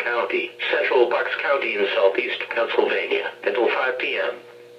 County, Central Bucks County in southeast Pennsylvania, until 5 p.m.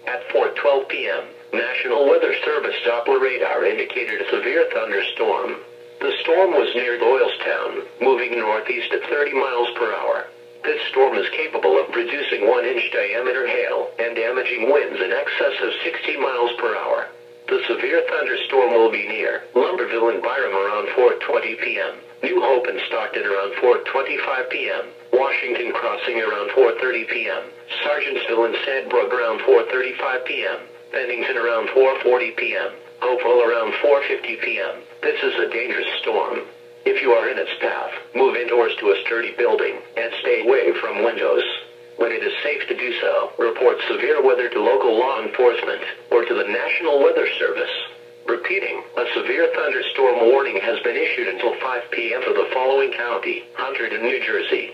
At 4:12 p.m., National Weather Service Doppler radar indicated a severe thunderstorm. The storm was near Doylestown, moving northeast at 30 miles per hour. This storm is capable of producing 1-inch diameter hail and damaging winds in excess of 60 miles per hour. The severe thunderstorm will be near Lumberville and Byram around 4:20 p.m., New Hope and Stockton around 4:25 p.m., Washington Crossing around 4:30 p.m., Sargentsville and Sandbrook around 4:35 p.m., Bennington around 4:40 p.m., Hopewell around 4:50 p.m. This is a dangerous storm. If you are in its path, move indoors to a sturdy building and stay away from windows. When it is safe to do so, report severe weather to local law enforcement or to the National Weather Service. Repeating, a severe thunderstorm warning has been issued until 5 p.m. for the following county: Hunterdon, New Jersey,